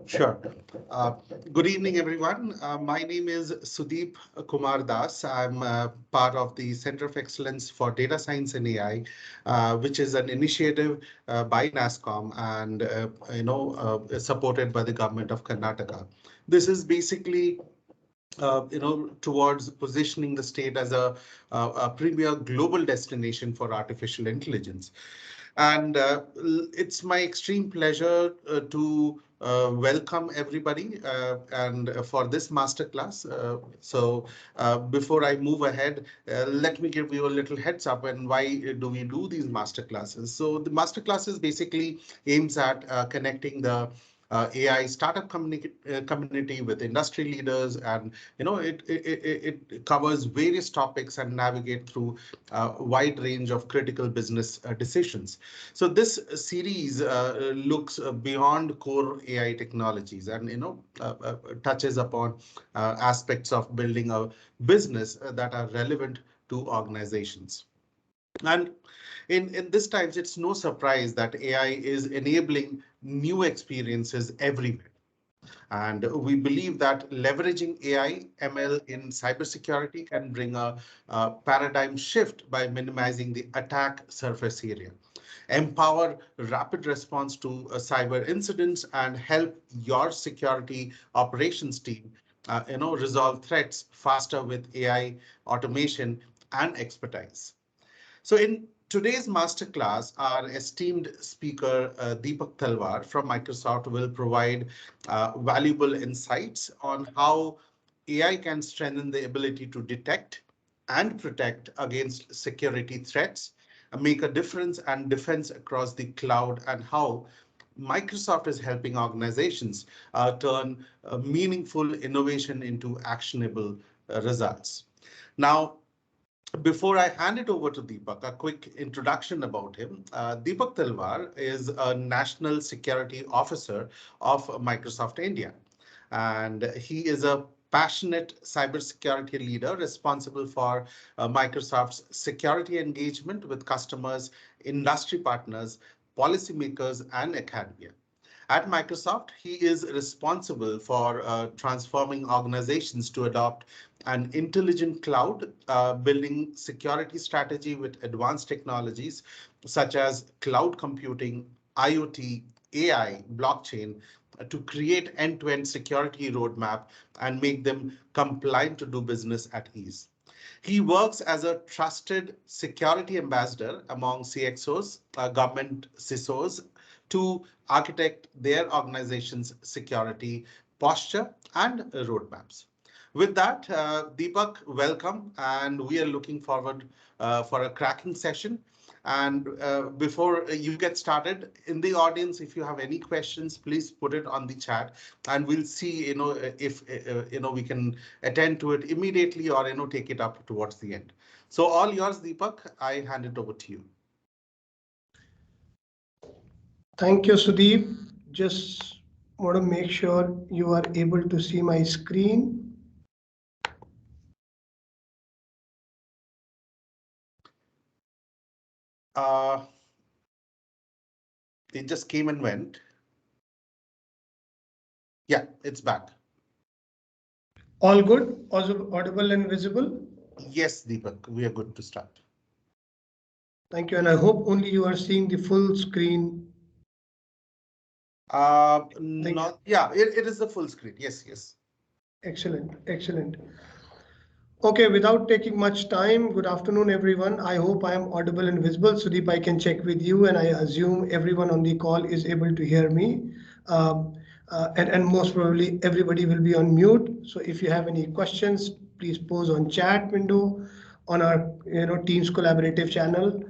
Sure. Uh, Good evening, everyone. My name is Sudeep Kumar Das. I'm part of the Center of Excellence for Data Science and AI, which is an initiative by NASSCOM and supported by the government of Karnataka. This is basically towards positioning the state as a premier global destination for artificial intelligence. And it's my extreme pleasure to welcome everybody and for this masterclass. Before I move ahead, let me give you a little heads up and why do we do these masterclasses. So the masterclasses basically aims at connecting the AI startup community with industry leaders, and it covers various topics and navigate through a wide range of critical business decisions. So this series looks beyond core AI technologies and touches upon aspects of building a business that are relevant to organizations. And in this times, it's no surprise that AI is enabling new experiences everywhere. And we believe that leveraging AI, ML in cybersecurity can bring a paradigm shift by minimizing the attack surface area, empower rapid response to cyber incidents, and help your security operations team resolve threats faster with AI automation and expertise. So in today's masterclass, our esteemed speaker, Deepak Talvar from Microsoft, will provide valuable insights on how AI can strengthen the ability to detect and protect against security threats, make a difference and defense across the cloud, and how Microsoft is helping organizations turn meaningful innovation into actionable results. Now, before I hand it over to Deepak, a quick introduction about him. Deepak Talvar is a National Security Officer of Microsoft India, and he is a passionate cybersecurity leader responsible for Microsoft's security engagement with customers, industry partners, policymakers, and academia. At Microsoft, he is responsible for transforming organizations to adopt an intelligent cloud, building security strategy with advanced technologies such as cloud computing, IoT, AI, blockchain, to create end-to-end security roadmap and make them compliant to do business at ease. He works as a trusted security ambassador among CXOs, government CISOs, to architect their organization's security posture and roadmaps. With that, Deepak, welcome, and we are looking forward for a cracking session. And before you get started, in the audience, if you have any questions, please put it on the chat, and we'll see, if we can attend to it immediately or take it up towards the end. So all yours, Deepak. I hand it over to you. Thank you, Sudeep. Just want to make sure you are able to see my screen. It just came and went. Yeah, it's back. All good? Also audible and visible? Yes, Deepak, we are good to start. Thank you, and I hope only you are seeing the full screen. Not, yeah, it is the full screen. Yes, yes. Excellent, excellent. Okay, without taking much time, good afternoon, everyone. I hope I am audible and visible. Sudeep, I can check with you, and I assume everyone on the call is able to hear me. And most probably everybody will be on mute. So if you have any questions, please pose on chat window on our Teams collaborative channel.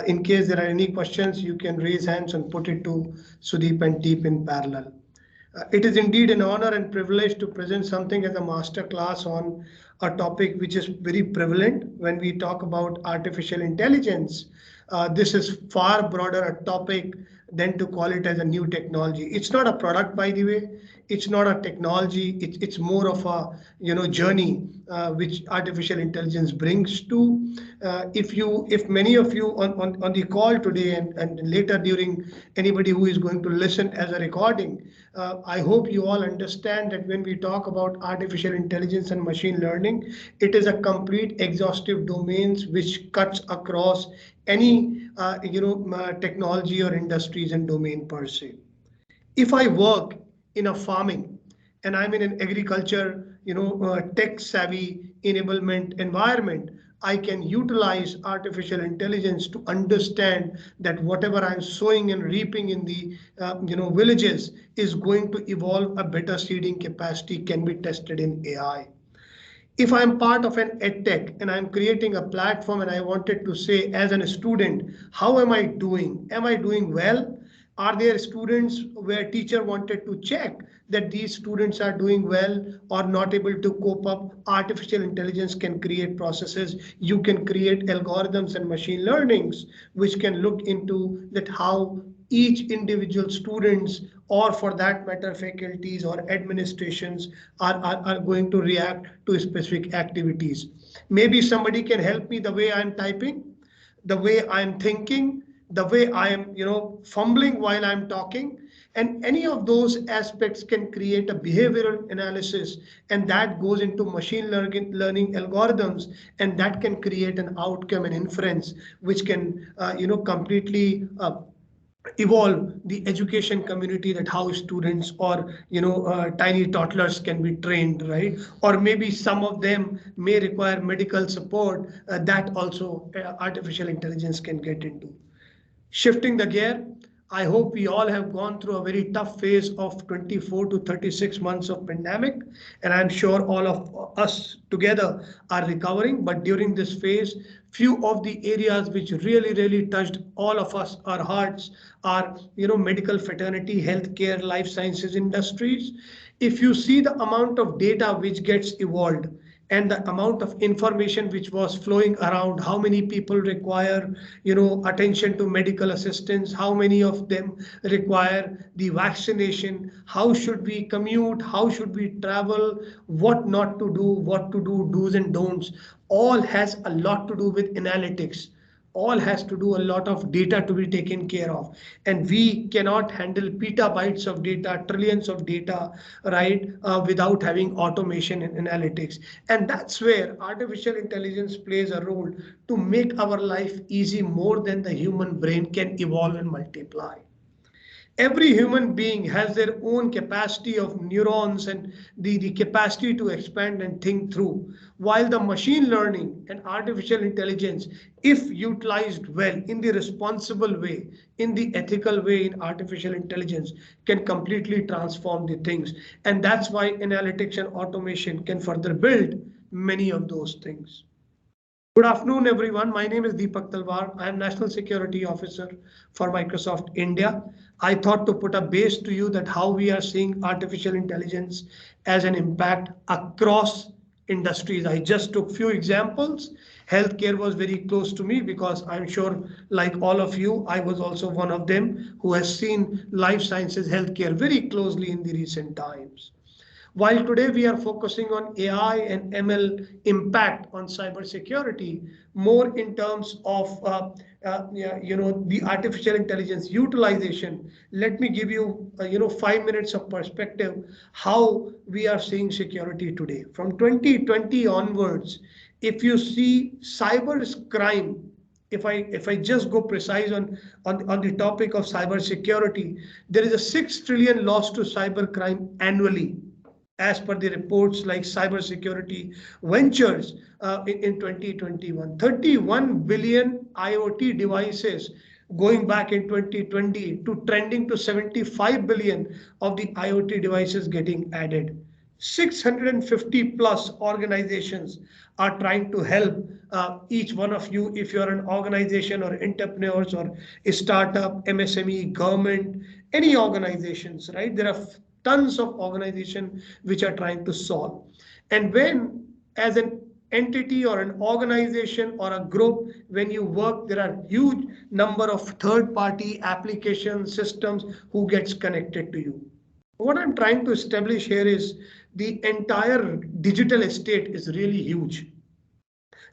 In case there are any questions, you can raise hands and put it to Sudeep and Deep in parallel. It is indeed an honor and privilege to present something as a master class on a topic which is very prevalent when we talk about artificial intelligence. This is far broader a topic than to call it as a new technology. It's not a product, by the way. It's not a technology. It's more of a journey which artificial intelligence brings to. If many of you on the call today and later during anybody who is going to listen as a recording, I hope you all understand that when we talk about artificial intelligence and machine learning, it is a complete exhaustive domains which cuts across any technology or industries and domain per se. If I work in a farming and I'm in an agriculture, tech savvy enablement environment, I can utilize artificial intelligence to understand that whatever I'm sowing and reaping in the villages is going to evolve a better seeding capacity can be tested in AI. If I'm part of an edtech and I'm creating a platform and I wanted to say as a student, how am I doing? Am I doing well? Are there students where teacher wanted to check that these students are doing well or not able to cope up? Artificial intelligence can create processes. You can create algorithms and machine learnings, which can look into that how each individual students or for that matter faculties or administrations are going to react to specific activities. Maybe somebody can help me the way I'm typing, the way I'm thinking, the way I'm fumbling while I'm talking, and any of those aspects can create a behavioral analysis, and that goes into machine learning algorithms, and that can create an outcome and inference which can completely evolve the education community, that how students or tiny toddlers can be trained, right? Or maybe some of them may require medical support, that also artificial intelligence can get into. Shifting the gear, I hope we all have gone through a very tough phase of 24 to 36 months of pandemic, and I'm sure all of us together are recovering. But during this phase, few of the areas which really touched all of us, our hearts, are medical fraternity, healthcare, life sciences industries. If you see the amount of data which gets evolved, and the amount of information which was flowing around, how many people require attention to medical assistance, how many of them require the vaccination, how should we commute, how should we travel, what not to do, what to do, do's and don'ts, all has a lot to do with analytics, all has to do a lot of data to be taken care of, and we cannot handle petabytes of data, trillions of data, right, without having automation and analytics. And that's where artificial intelligence plays a role to make our life easy more than the human brain can evolve and multiply. Every human being has their own capacity of neurons and the capacity to expand and think through. While the machine learning and artificial intelligence, if utilized well in the responsible way, in the ethical way in artificial intelligence, can completely transform the things. And that's why analytics and automation can further build many of those things. Good afternoon, everyone. My name is Deepak Talvar. I am National Security Officer for Microsoft India. I thought to put a base to you that how we are seeing artificial intelligence as an impact across industries. I just took few examples. Healthcare was very close to me because I'm sure, like all of you, I was also one of them who has seen life sciences healthcare very closely in the recent times. While today we are focusing on AI and ML impact on cybersecurity, more in terms of the artificial intelligence utilization, let me give you 5 minutes of perspective how we are seeing security today. From 2020 onwards, if you see cyber crime, if I just go precise on the topic of cybersecurity, there is a 6 trillion loss to cybercrime annually, as per the reports like Cybersecurity Ventures in 2021. 31 billion IoT devices going back in 2020 to trending to 75 billion of the IoT devices getting added. 650 plus organizations are trying to help each one of you, if you're an organization or entrepreneurs or a startup, MSME, government, any organizations, right? There are tons of organizations which are trying to solve. And when, as an entity or an organization or a group, when you work, there are huge number of third-party application systems who gets connected to you. What I'm trying to establish here is the entire digital estate is really huge.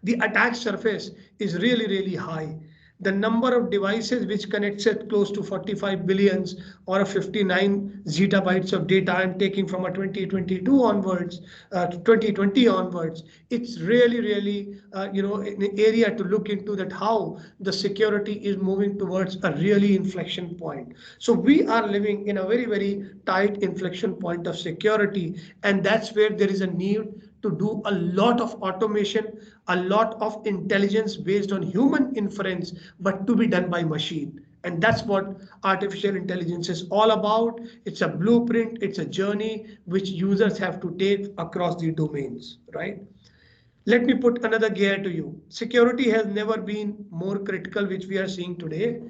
The attack surface is really, really high. The number of devices which connects it close to 45 billions or a 59 zettabytes of data I'm taking from a 2022 onwards, 2020 onwards. It's really, really, an area to look into, that how the security is moving towards a really inflection point. So we are living in a very, very tight inflection point of security, and that's where there is a need to do a lot of automation, a lot of intelligence based on human inference, but to be done by machine. And that's what artificial intelligence is all about. It's a blueprint, it's a journey which users have to take across the domains, right? Let me put another gear to you. Security has never been more critical, which we are seeing today,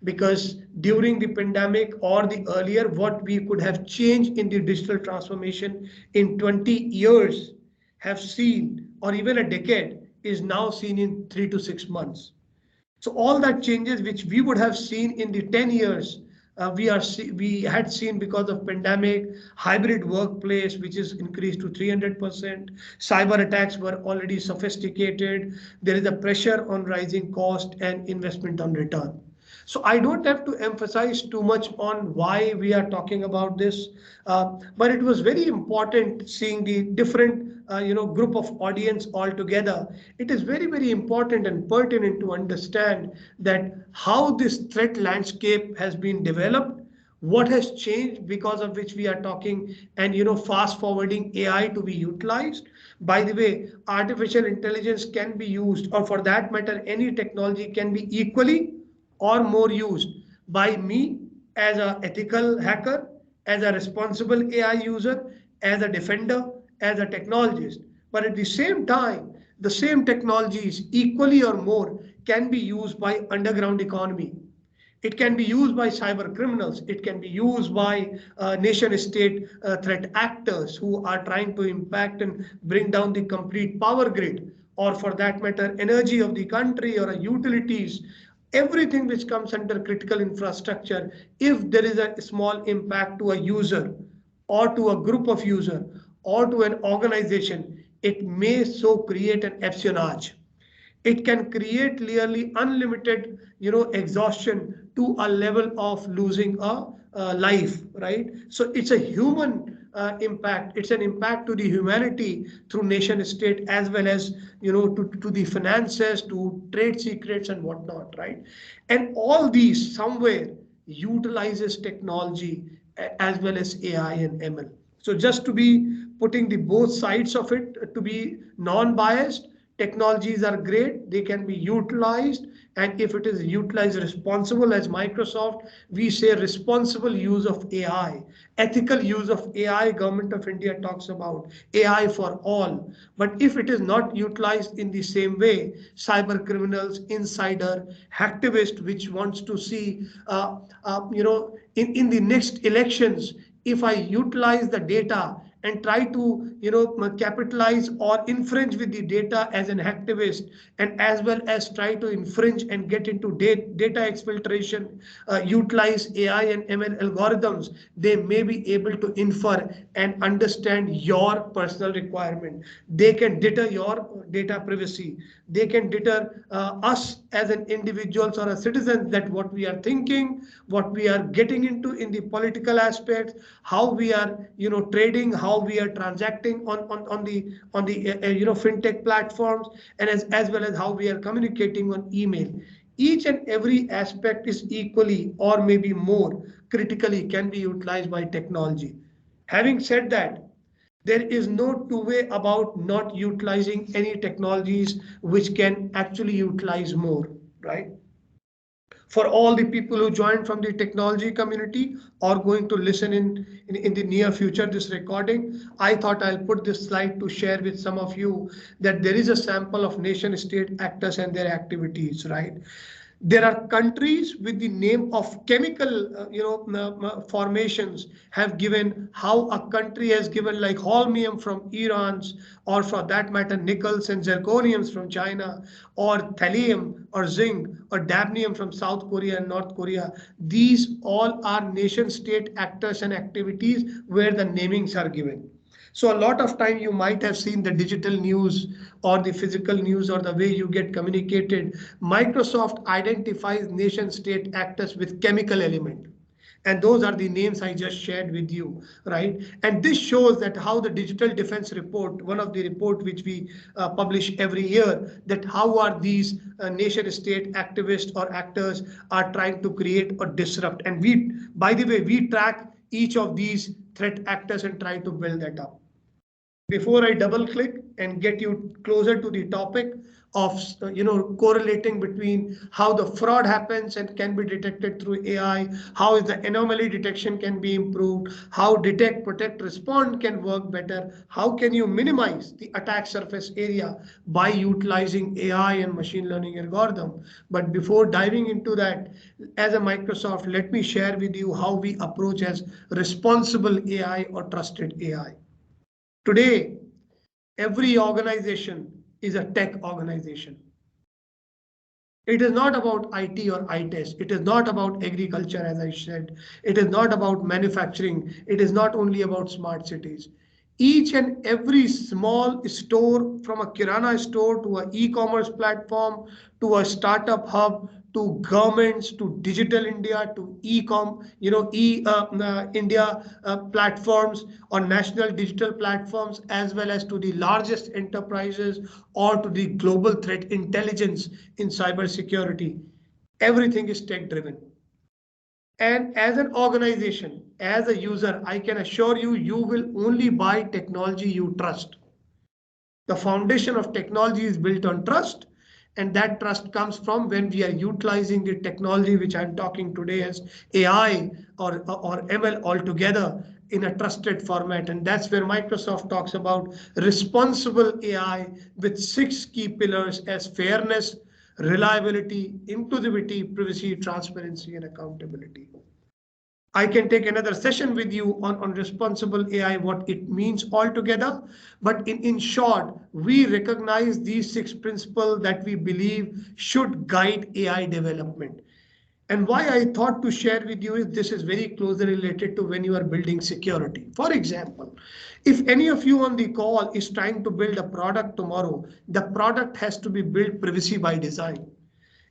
because during the pandemic or the earlier, what we could have changed in the digital transformation in 20 years have seen, or even a decade, is now seen in 3 to 6 months. So all that changes which we would have seen in the 10 years, we had seen because of pandemic, hybrid workplace, which is increased to 300%. Cyber attacks were already sophisticated. There is a pressure on rising cost and investment on return. So I don't have to emphasize too much on why we are talking about this, but it was very important seeing the different group of audience all together. It is very, very important and pertinent to understand that how this threat landscape has been developed, what has changed because of which we are talking, and fast forwarding AI to be utilized. By the way, artificial intelligence can be used, or for that matter, any technology can be equally or more used by me as an ethical hacker, as a responsible AI user, as a defender, as a technologist. But at the same time, the same technologies equally or more can be used by underground economy. It can be used by cyber criminals. It can be used by nation state threat actors who are trying to impact and bring down the complete power grid, or for that matter, energy of the country or utilities. Everything which comes under critical infrastructure, if there is a small impact to a user or to a group of user or to an organization, it may so create an espionage. It can create nearly unlimited exhaustion to a level of losing a life, right? So it's a human impact. It's an impact to the humanity through nation state, as well as to the finances, to trade secrets and whatnot, right? And all these somewhere utilizes technology, as well as AI and ML. So just to be putting the both sides of it, to be non-biased, technologies are great, they can be utilized, and if it is utilized responsible, as Microsoft, we say responsible use of AI, ethical use of AI, Government of India talks about AI for all. But if it is not utilized in the same way, cyber criminals, insider, hacktivist, which wants to see, in the next elections, if I utilize the data and try to capitalize or infringe with the data as an activist, and as well as try to infringe and get into data exfiltration, utilize AI and ML algorithms, they may be able to infer and understand your personal requirement. They can deter your data privacy. They can deter us as an individuals or a citizen, that what we are thinking, what we are getting into in the political aspects, how we are trading, how we are transacting on the fintech platforms, and as well as how we are communicating on email. Each and every aspect is equally or maybe more critically can be utilized by technology. Having said that, there is no two way about not utilizing any technologies which can actually utilize more, right? For all the people who joined from the technology community or going to listen in the near future this recording, I thought I'll put this slide to share with some of you that there is a sample of nation state actors and their activities, right? There are countries with the name of chemical, formations have given how a country has given like holmium from Iran's, or for that matter, nickels and zirconiums from China, or thallium or zinc or dabnium from South Korea and North Korea. These all are nation state actors and activities where the namings are given. So a lot of time you might have seen the digital news or the physical news or the way you get communicated. Microsoft identifies nation state actors with chemical element. And those are the names I just shared with you, right? And this shows that how the digital defense report, one of the report which we publish every year, that how are these nation state activists or actors are trying to create or disrupt. And we, by the way, we track each of these threat actors and try to build that up. Before I double click and get you closer to the topic of correlating between how the fraud happens and can be detected through AI, how is the anomaly detection can be improved, how detect, protect, respond can work better, how can you minimize the attack surface area by utilizing AI and machine learning algorithm. But before diving into that, as a Microsoft, let me share with you how we approach as responsible AI or trusted AI. Today, every organization is a tech organization. It is not about IT or ITES. It is not about agriculture, as I said. It is not about manufacturing. It is not only about smart cities. Each and every small store, from a Kirana store to an e-commerce platform to a startup hub to governments to digital India to India platforms or national digital platforms, as well as to the largest enterprises or to the global threat intelligence in cybersecurity. Everything is tech driven. And as an organization, as a user, I can assure you, you will only buy technology you trust. The foundation of technology is built on trust, and that trust comes from when we are utilizing the technology which I'm talking today as AI or ML altogether in a trusted format. And that's where Microsoft talks about responsible AI with 6 key pillars as fairness, reliability, inclusivity, privacy, transparency, and accountability. I can take another session with you on responsible AI, what it means altogether. But in short, we recognize these 6 principles that we believe should guide AI development. And why I thought to share with you is this is very closely related to when you are building security. For example, if any of you on the call is trying to build a product tomorrow, the product has to be built privacy by design.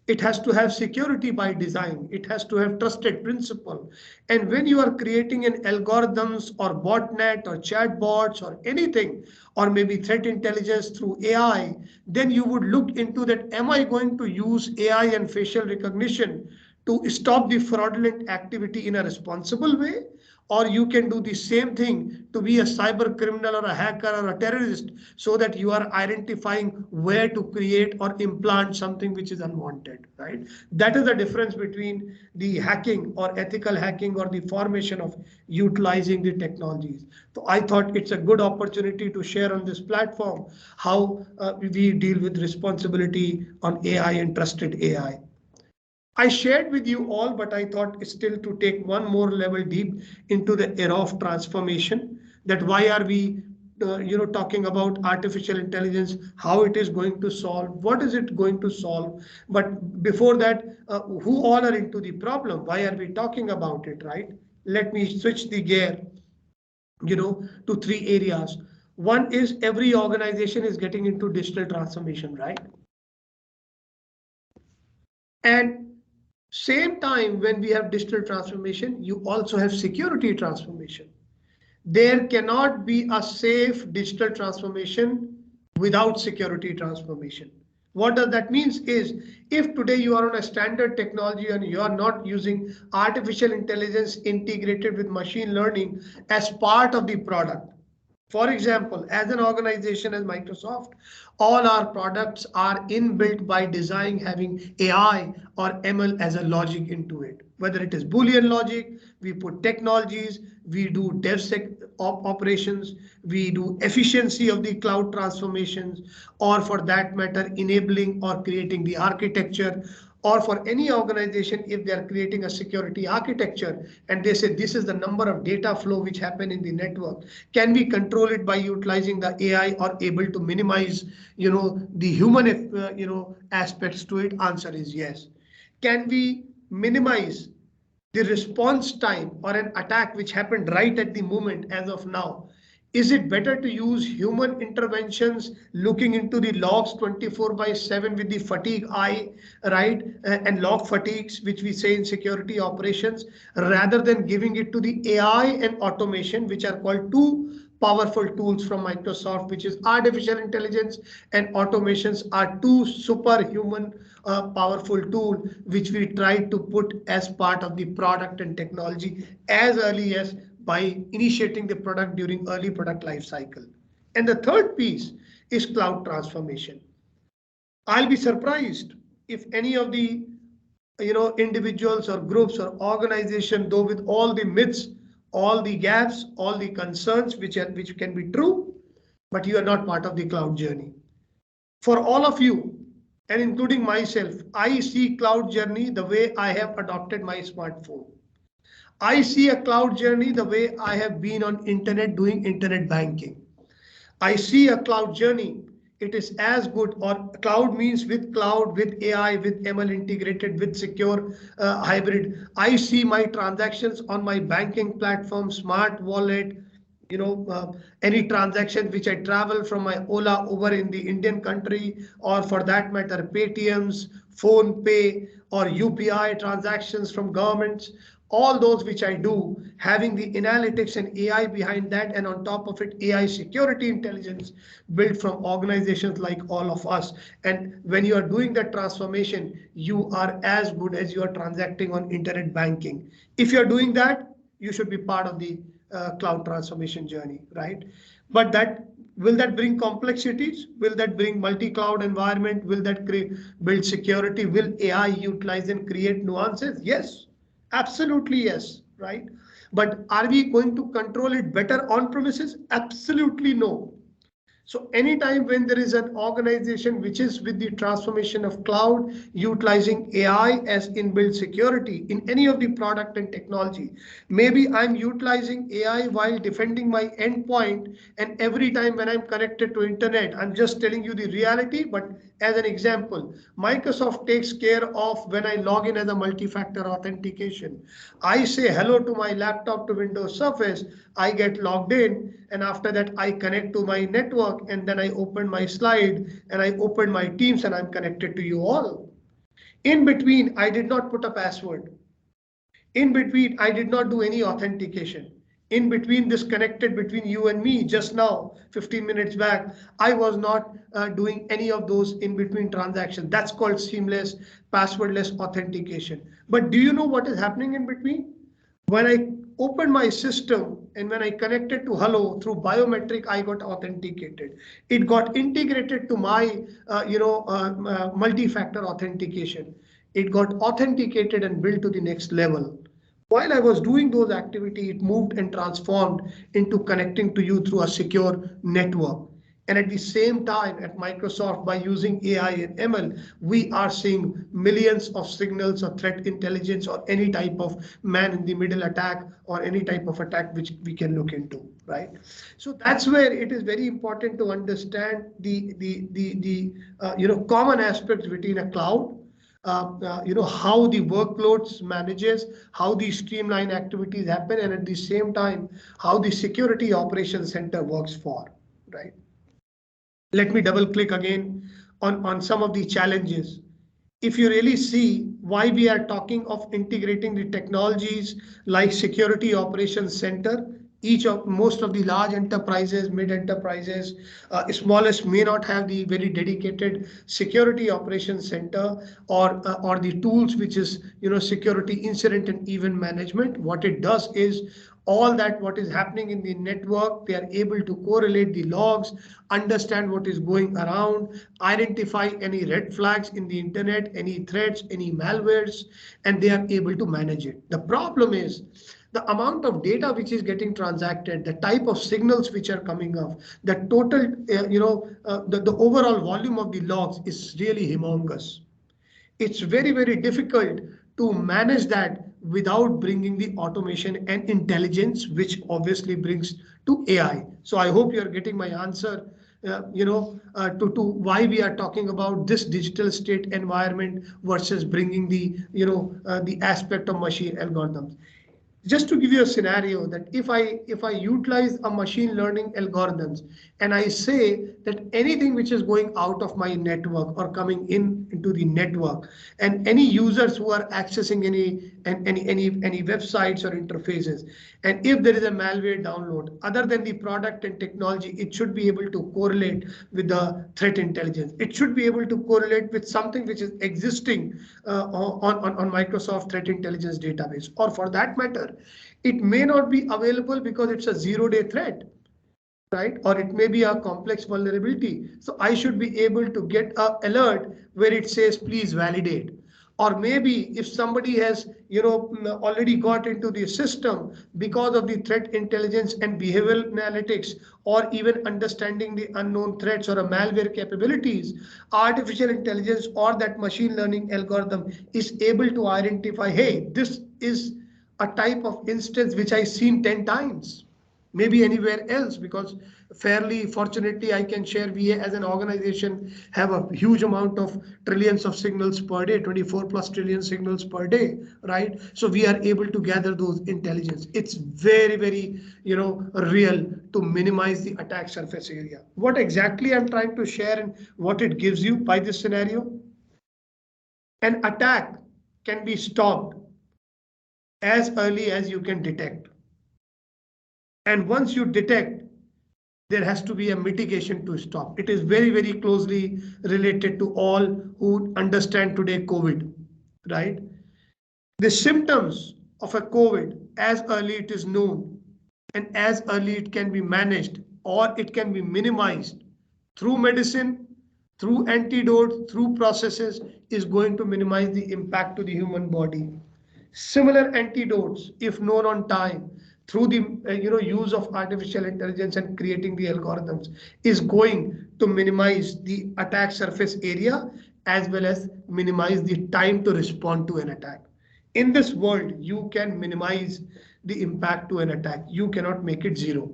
It has to have security by design. It has to have trusted principle. And when you are creating an algorithms or botnet or chatbots or anything, or maybe threat intelligence through AI, then you would look into that, am I going to use AI and facial recognition to stop the fraudulent activity in a responsible way? Or you can do the same thing to be a cyber criminal or a hacker or a terrorist, so that you are identifying where to create or implant something which is unwanted, right? That is the difference between the hacking or ethical hacking or the formation of utilizing the technologies. So I thought it's a good opportunity to share on this platform how we deal with responsibility on AI and trusted AI. I shared with you all, but I thought still to take one more level deep into the era of transformation. That why are we, talking about artificial intelligence, how it is going to solve, what is it going to solve? But before that, who all are into the problem? Why are we talking about it, right? Let me switch the gear, to 3 areas. One is every organization is getting into digital transformation, right? And same time, when we have digital transformation, you also have security transformation. There cannot be a safe digital transformation without security transformation. What does that mean is, if today you are on a standard technology and you are not using artificial intelligence integrated with machine learning as part of the product, for example, as an organization as Microsoft, all our products are inbuilt by design having AI or ML as a logic into it. Whether it is Boolean logic, we put technologies, we do DevSec operations, we do efficiency of the cloud transformations, or for that matter, enabling or creating the architecture, or for any organization, if they are creating a security architecture and they say this is the number of data flow which happen in the network, can we control it by utilizing the AI or able to minimize, the human, aspects to it? Answer is yes. Can we minimize the response time or an attack which happened right at the moment as of now? Is it better to use human interventions looking into the logs 24 by 7 with the fatigue eye, right? And log fatigues, which we say in security operations, rather than giving it to the AI and automation, which are called two powerful tools from Microsoft, which is artificial intelligence and automations are two superhuman powerful tool, which we try to put as part of the product and technology as early as by initiating the product during early product life cycle. And the third piece is cloud transformation. I'll be surprised if any of the individuals or groups or organization, though with all the myths, all the gaps, all the concerns which can be true, but you are not part of the cloud journey. For all of you, and including myself, I see cloud journey the way I have adopted my smartphone. I see a cloud journey the way I have been on internet doing internet banking. I see a cloud journey. It is as good, or cloud means with cloud, with AI, with ML integrated, with secure hybrid. I see my transactions on my banking platform, smart wallet, any transaction which I travel from my Ola over in the Indian country, or for that matter, Paytms, Phone Pay, or UPI transactions from governments, all those which I do, having the analytics and AI behind that, and on top of it, AI security intelligence built from organizations like all of us. And when you are doing that transformation, you are as good as you are transacting on internet banking. If you're doing that, you should be part of the cloud transformation journey, right? But will that bring complexities? Will that bring multi-cloud environment? Will that build security? Will AI utilize and create nuances? Yes, absolutely yes, right? But are we going to control it better on premises? Absolutely no. So anytime when there is an organization which is with the transformation of cloud, utilizing AI as inbuilt security in any of the product and technology, maybe I'm utilizing AI while defending my endpoint, and every time when I'm connected to internet, I'm just telling you the reality, but as an example, Microsoft takes care of when I log in as a multi-factor authentication. I say hello to my laptop to Windows Surface, I get logged in, and after that I connect to my network, and then I open my slide and I open my Teams and I'm connected to you all. In between, I did not put a password. In between, I did not do any authentication. In between this connected between you and me just now, 15 minutes back, I was not doing any of those in between transactions. That's called seamless, passwordless authentication. But do you know what is happening in between? When I opened my system and when I connected to Hello through biometric, I got authenticated. It got integrated to my, multi-factor authentication. It got authenticated and built to the next level. While I was doing those activities, it moved and transformed into connecting to you through a secure network. And at the same time, at Microsoft, by using AI and ML, we are seeing millions of signals or threat intelligence or any type of man in the middle attack or any type of attack which we can look into, right? So that's where it is very important to understand the common aspects between a cloud, how the workloads manages, how the streamline activities happen, and at the same time, how the security operations center works for, right? Let me double click again on some of the challenges. If you really see why we are talking of integrating the technologies like security operations center, most of the large enterprises, mid enterprises, smallest may not have the very dedicated security operations center or the tools which is security incident and event management. What it does is all that what is happening in the network, they are able to correlate the logs, understand what is going around, identify any red flags in the internet, any threats, any malwares, and they are able to manage it. The problem is the amount of data which is getting transacted, the type of signals which are coming up, the total, the overall volume of the logs is really humongous. It's very, very difficult to manage that without bringing the automation and intelligence, which obviously brings to AI. So I hope you're getting my answer, to why we are talking about this digital state environment versus bringing the, the aspect of machine algorithms. Just to give you a scenario, that if I utilize a machine learning algorithms, and I say that anything which is going out of my network or coming in into the network, and any users who are accessing any websites or interfaces, and if there is a malware download, other than the product and technology, it should be able to correlate with the threat intelligence. It should be able to correlate with something which is existing on Microsoft Threat Intelligence database, or for that matter, it may not be available because it's a zero-day threat, right? Or it may be a complex vulnerability. So I should be able to get an alert where it says, please validate. Or maybe if somebody has, already got into the system because of the threat intelligence and behavioral analytics, or even understanding the unknown threats or a malware capabilities, artificial intelligence or that machine learning algorithm is able to identify, hey, this is a type of instance which I've seen 10 times, maybe anywhere else, because fairly fortunately I can share, we as an organization have a huge amount of trillions of signals per day, 24 plus trillion signals per day, right? So we are able to gather those intelligence. It's very, very, real to minimize the attack surface area. What exactly I'm trying to share and what it gives you by this scenario: an attack can be stopped as early as you can detect. And once you detect, there has to be a mitigation to stop. It is very, very closely related to all who understand today COVID, right? The symptoms of a COVID, as early it is known and as early it can be managed or it can be minimized through medicine, through antidote, through processes, is going to minimize the impact to the human body. Similar antidotes, if known on time, through the use of artificial intelligence and creating the algorithms, is going to minimize the attack surface area as well as minimize the time to respond to an attack. In this world, you can minimize the impact to an attack. You cannot make it zero.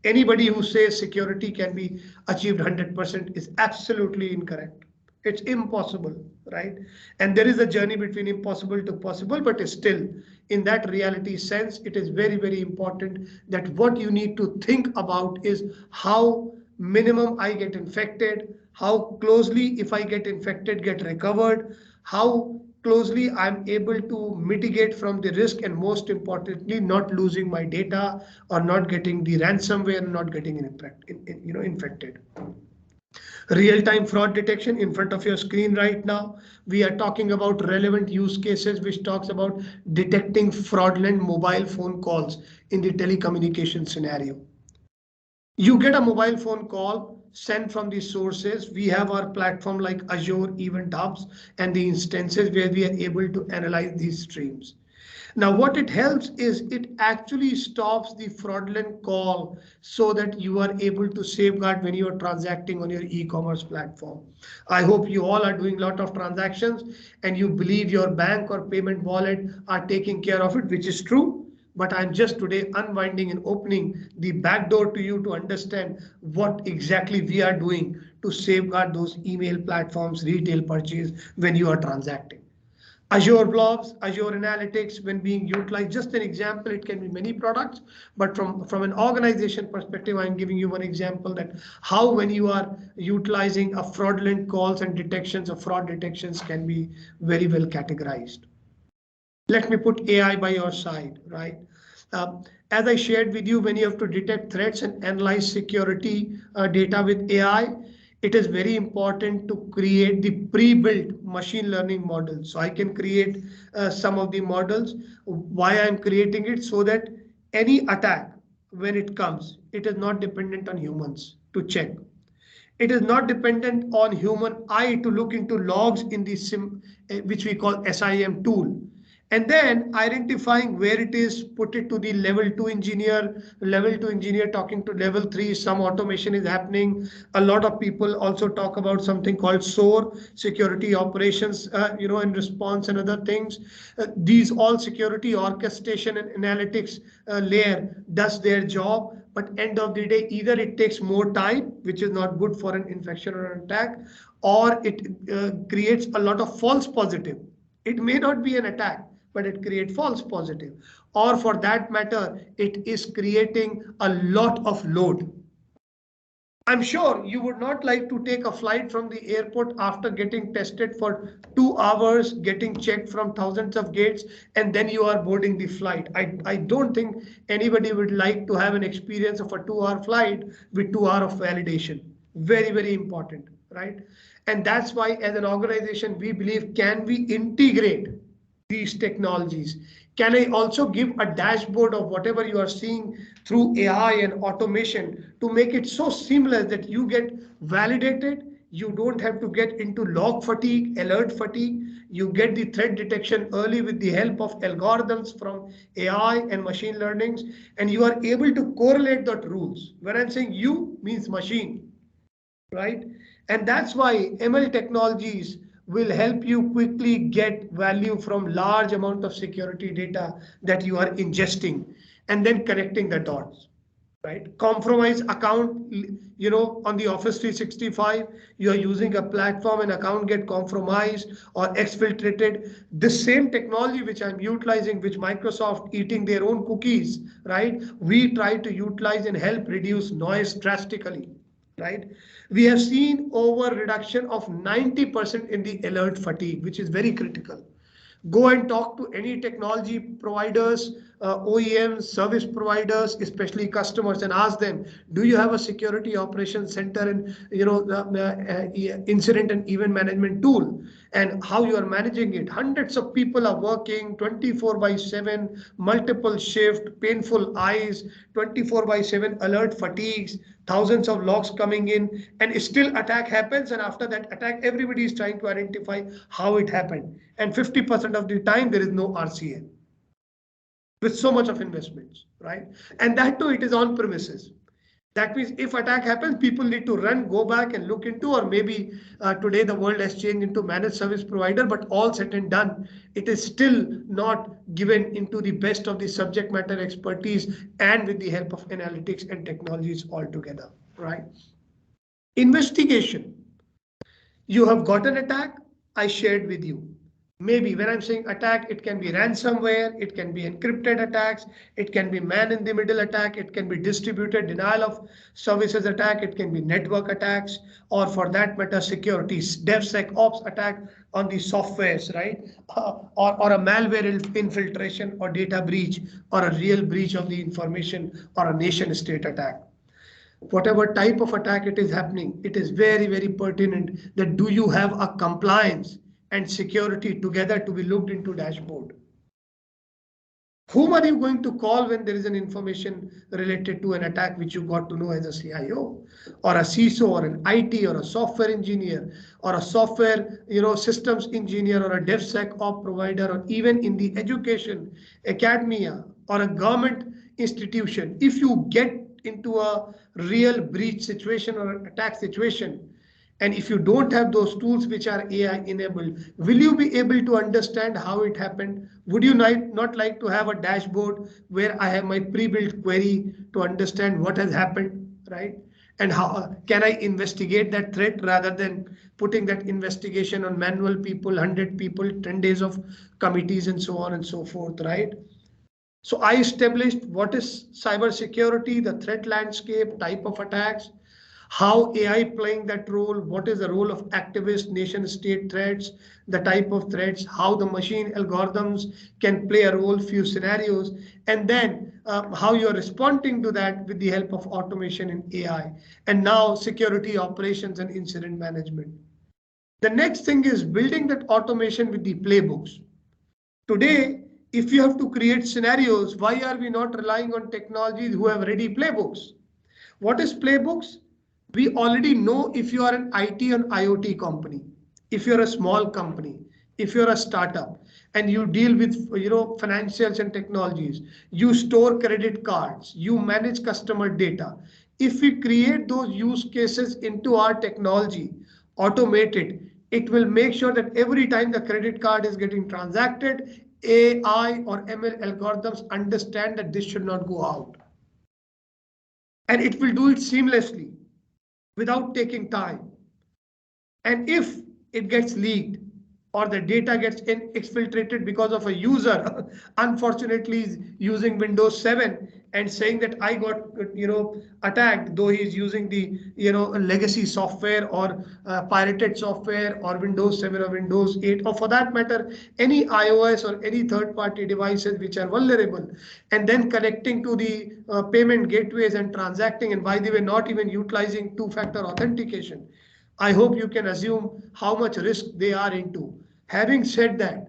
Anybody who says security can be achieved 100% is absolutely incorrect. It's impossible, right? And there is a journey between impossible to possible, but still, in that reality sense, it is very, very important that what you need to think about is how minimum I get infected, how closely, if I get infected, get recovered, how closely I'm able to mitigate from the risk, and most importantly, not losing my data or not getting the ransomware, not getting infected. Real-time fraud detection in front of your screen right now. We are talking about relevant use cases, which talks about detecting fraudulent mobile phone calls in the telecommunication scenario. You get a mobile phone call sent from the sources. We have our platform like Azure Event Hubs and the instances where we are able to analyze these streams. Now, what it helps is it actually stops the fraudulent call so that you are able to safeguard when you are transacting on your e-commerce platform. I hope you all are doing a lot of transactions and you believe your bank or payment wallet are taking care of it, which is true. But I'm just today unwinding and opening the back door to you to understand what exactly we are doing to safeguard those email platforms, retail purchase when you are transacting. Azure Blobs, Azure Analytics, when being utilized, just an example, it can be many products, but from an organization perspective, I'm giving you one example that how when you are utilizing a fraudulent calls and detections of fraud detections can be very well categorized. Let me put AI by your side, right? As I shared with you, when you have to detect threats and analyze security data with AI, it is very important to create the pre-built machine learning models. So I can create some of the models. Why I'm creating it? So that any attack, when it comes, it is not dependent on humans to check. It is not dependent on human eye to look into logs in the which we call SIM tool. And then identifying where it is, put it to the level 2 engineer talking to level 3. Some automation is happening. A lot of people also talk about something called SOAR, security operations, in response and other things. These all security orchestration and analytics layer does their job, but end of the day, either it takes more time, which is not good for an infection or an attack, or it creates a lot of false positive. It may not be an attack, but it creates false positive. Or for that matter, it is creating a lot of load. I'm sure you would not like to take a flight from the airport after getting tested for 2 hours, getting checked from thousands of gates, and then you are boarding the flight. I don't think anybody would like to have an experience of a 2-hour flight with 2 hours of validation. Very, very important, right? And that's why as an organization, we believe, can we integrate these technologies? Can I also give a dashboard of whatever you are seeing through AI and automation to make it so seamless that you get validated? You don't have to get into log fatigue, alert fatigue. You get the threat detection early with the help of algorithms from AI and machine learnings, and you are able to correlate that rules. When I'm saying you, means machine, right? And that's why ML technologies will help you quickly get value from large amount of security data that you are ingesting, and then connecting the dots, right? Compromise account, on the Office 365, you are using a platform and account get compromised or exfiltrated. The same technology which I'm utilizing, which Microsoft eating their own cookies, right? We try to utilize and help reduce noise drastically, right? We have seen over reduction of 90% in the alert fatigue, which is very critical. Go and talk to any technology providers, OEMs, service providers, especially customers, and ask them, do you have a security operations center and incident and event management tool, and how you are managing it? Hundreds of people are working 24/7, multiple shift, painful eyes, 24/7 alert fatigues, thousands of logs coming in, and still attack happens. And after that attack, everybody is trying to identify how it happened. And 50% of the time, there is no RCA with so much of investments, right? And that too, it is on premises. That means if attack happens, people need to run, go back and look into, or maybe today the world has changed into managed service provider, but all said and done, it is still not given into the best of the subject matter expertise and with the help of analytics and technologies altogether, right? Investigation. You have got an attack, I shared with you. Maybe when I'm saying attack, it can be ransomware, it can be encrypted attacks, it can be man in the middle attack, it can be distributed denial of services attack, it can be network attacks, or for that matter, security, DevSecOps attack on the softwares, right? Or a malware infiltration or data breach, or a real breach of the information, or a nation state attack. Whatever type of attack it is happening, it is very, very pertinent that do you have a compliance and security together to be looked into dashboard. Whom are you going to call when there is an information related to an attack which you got to know as a CIO or a CISO or an IT or a software engineer or a software systems engineer or a DevSecOps provider, or even in the education, academia, or a government institution? If you get into a real breach situation or an attack situation, and if you don't have those tools which are AI enabled, will you be able to understand how it happened? Would you not like to have a dashboard where I have my pre-built query to understand what has happened, right? And how can I investigate that threat rather than putting that investigation on manual people, 100 people, 10 days of committees, and so on and so forth, right? So I established what is cybersecurity, the threat landscape, type of attacks, how AI playing that role, what is the role of activist nation state threats, the type of threats, how the machine algorithms can play a role, few scenarios, and then how you're responding to that with the help of automation and AI, and now security operations and incident management. The next thing is building that automation with the playbooks. Today, if you have to create scenarios, why are we not relying on technologies who have ready playbooks? What is playbooks? We already know if you are an IT and IoT company, if you're a small company, if you're a startup, and you deal with financials and technologies, you store credit cards, you manage customer data. If we create those use cases into our technology, automate it will make sure that every time the credit card is getting transacted, AI or ML algorithms understand that this should not go out, and it will do it seamlessly without taking time. And if it gets leaked or the data gets exfiltrated because of a user, unfortunately is using Windows 7 and saying that I got attacked, though he is using the legacy software or pirated software or Windows 7 or Windows 8, or for that matter any iOS or any third-party devices which are vulnerable, and then connecting to the payment gateways and transacting, and by the way not even utilizing two-factor authentication. I hope you can assume how much risk they are into. Having said that,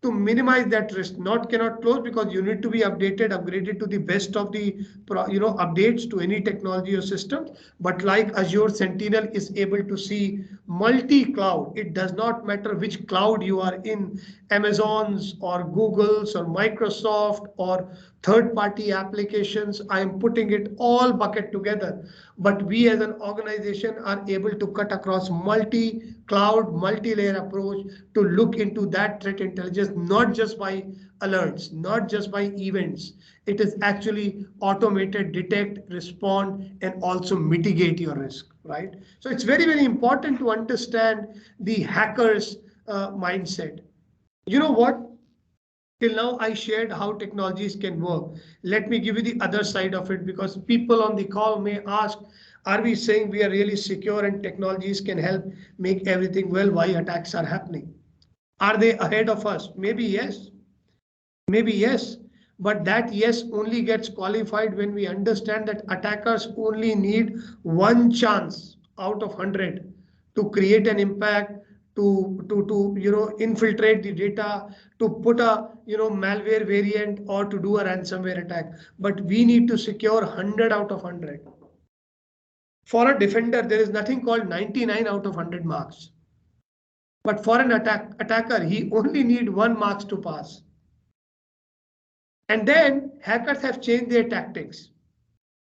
to minimize that risk, not cannot close because you need to be updated, upgraded to the best of the updates to any technology or system. But like Azure Sentinel is able to see multi-cloud, it does not matter which cloud you are in, Amazon's or Google's or Microsoft or third-party applications. I am putting it all bucket together. But we as an organization are able to cut across multi-cloud, multi-layer approach to look into that threat intelligence, not just by alerts, not just by events. It is actually automated, detect, respond, and also mitigate your risk, right? So it's very, very important to understand the hacker's mindset. You know what? Till now, I shared how technologies can work. Let me give you the other side of it, because people on the call may ask, are we saying we are really secure and technologies can help make everything well? Why attacks are happening? Are they ahead of us? Maybe yes. Maybe yes. But that yes only gets qualified when we understand that attackers only need one chance out of 100 to create an impact, to infiltrate the data, to put a malware variant, or to do a ransomware attack. But we need to secure 100 out of 100. For a defender, there is nothing called 99 out of 100 marks. But for an attacker, he only need 1 marks to pass. And then hackers have changed their tactics.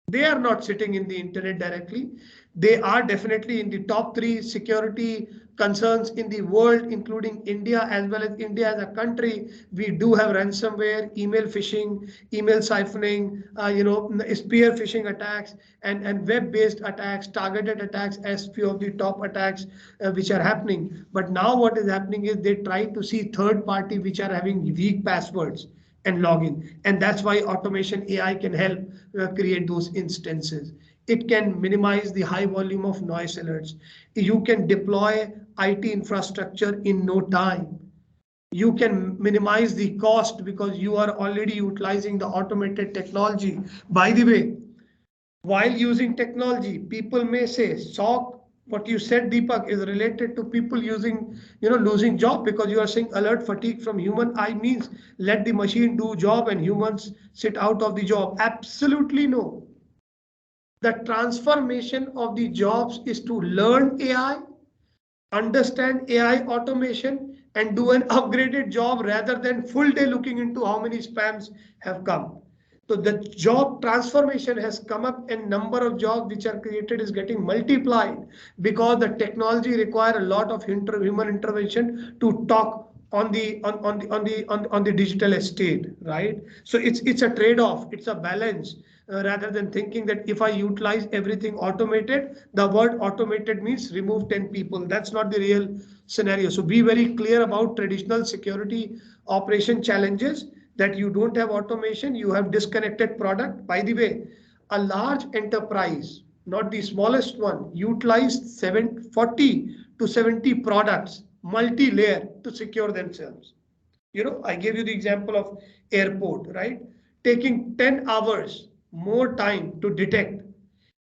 They are not sitting in the internet directly. They are definitely in the top 3 security concerns in the world, including India, as well as India as a country. We do have ransomware, email phishing, email siphoning, spear phishing attacks, and web-based attacks, targeted attacks as few of the top attacks which are happening. But now what is happening is they try to see third party which are having weak passwords and login. And that's why automation AI can help create those instances. It can minimize the high volume of noise alerts. You can deploy IT infrastructure in no time. You can minimize the cost because you are already utilizing the automated technology. By the way, while using technology, people may say, SOC, what you said, Deepak, is related to people using, losing job, because you are saying alert fatigue from human eye means let the machine do job and humans sit out of the job. Absolutely no. The transformation of the jobs is to learn AI, understand AI automation, and do an upgraded job rather than full day looking into how many spams have come. So the job transformation has come up, and number of jobs which are created is getting multiplied because the technology require a lot of human intervention to talk on the digital estate, right? So it's a trade-off, it's a balance. Rather than thinking that if I utilize everything automated, the word automated means remove 10 people. That's not the real scenario. So be very clear about traditional security operation challenges, that you don't have automation, you have disconnected product. By the way, a large enterprise, not the smallest one, utilized 40 to 70 products, multi-layer, to secure themselves. I gave you the example of airport, right? Taking 10 hours more time to detect,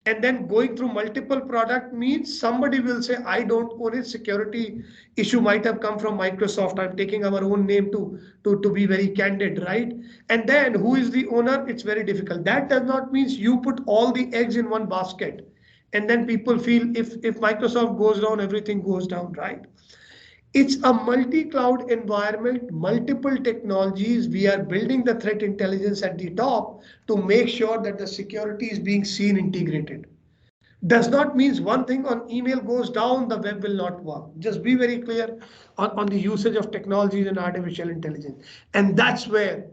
and then going through multiple product means somebody will say, I don't own it. Security issue might have come from Microsoft. I'm taking our own name to be very candid, right? And then who is the owner? It's very difficult. That does not mean you put all the eggs in one basket. And then people feel if Microsoft goes down, everything goes down, right? It's a multi-cloud environment, multiple technologies. We are building the threat intelligence at the top to make sure that the security is being seen integrated. Does not mean one thing on email goes down, the web will not work. Just be very clear on the usage of technologies and artificial intelligence. And that's where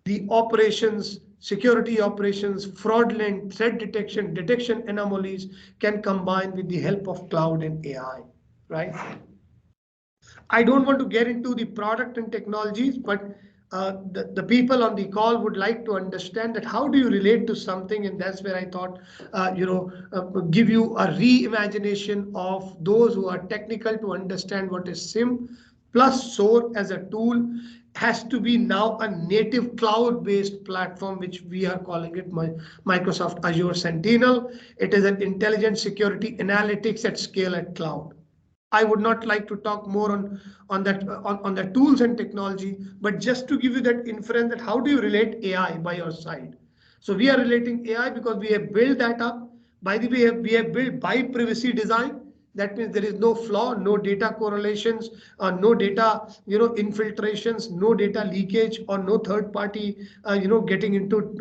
the operations, security operations, fraudulent threat detection anomalies can combine with the help of cloud and AI, right? I don't want to get into the product and technologies, but the people on the call would like to understand that how do you relate to something, and that's where I thought, give you a reimagination of those who are technical to understand what is SIM plus SOAR as a tool has to be now a native cloud-based platform, which we are calling it Microsoft Azure Sentinel. It is an intelligent security analytics at scale at cloud. I would not like to talk more on the tools and technology, but just to give you that inference that how do you relate AI by your side. So we are relating AI because we have built that up. By the way, we have built by privacy design. That means there is no flaw, no data correlations, no data, infiltrations, no data leakage, or no third party, getting into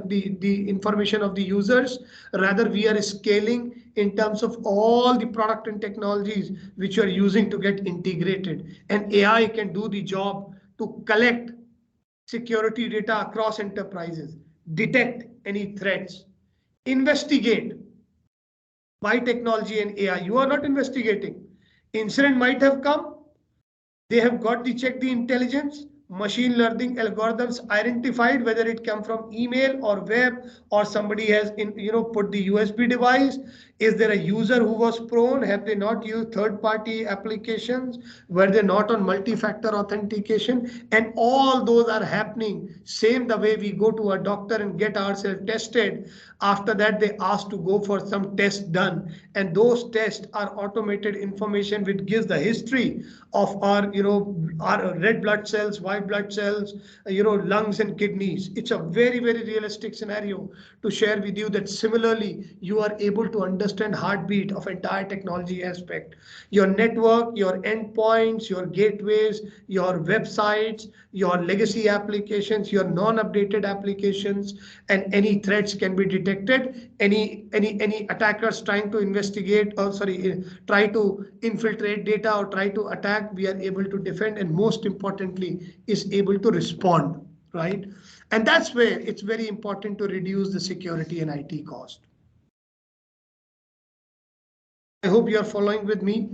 the information of the users. Rather, we are scaling in terms of all the product and technologies which you are using to get integrated. And AI can do the job to collect security data across enterprises, detect any threats, investigate by technology and AI. You are not investigating. Incident might have come, they have got the check the intelligence, machine learning algorithms identified whether it come from email or web or somebody has put the USB device. Is there a user who was prone? Have they not used third-party applications? Were they not on multi-factor authentication? And all those are happening. Same the way we go to a doctor and get ourselves tested. After that, they ask to go for some tests done. And those tests are automated information which gives the history of our red blood cells, white blood cells, lungs and kidneys. It's a very, very realistic scenario to share with you that similarly, you are able to understand heartbeat of entire technology aspect. Your network, your endpoints, your gateways, your websites, your legacy applications, your non-updated applications, and any threats can be detected. Any attackers trying to investigate, or sorry, try to infiltrate data or try to attack, we are able to defend, and most importantly, is able to respond, right? And that's where it's very important to reduce the security and IT cost. I hope you are following with me.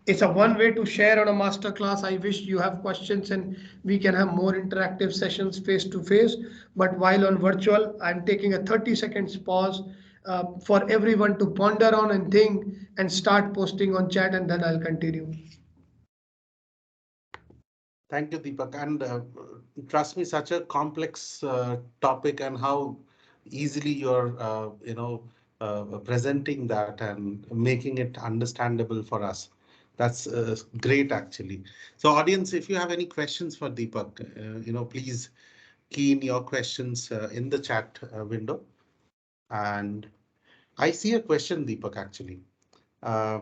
It's a one way to share on a masterclass. I wish you have questions and we can have more interactive sessions face to face. But while on virtual, I'm taking a 30 seconds pause for everyone to ponder on and think and start posting on chat, and then I'll continue. Thank you, Deepak. And trust me, such a complex topic, and how easily you're, presenting that and making it understandable for us. That's great, actually. So, audience, if you have any questions for Deepak, please key in your questions in the chat window. And I see a question, Deepak, actually. Uh,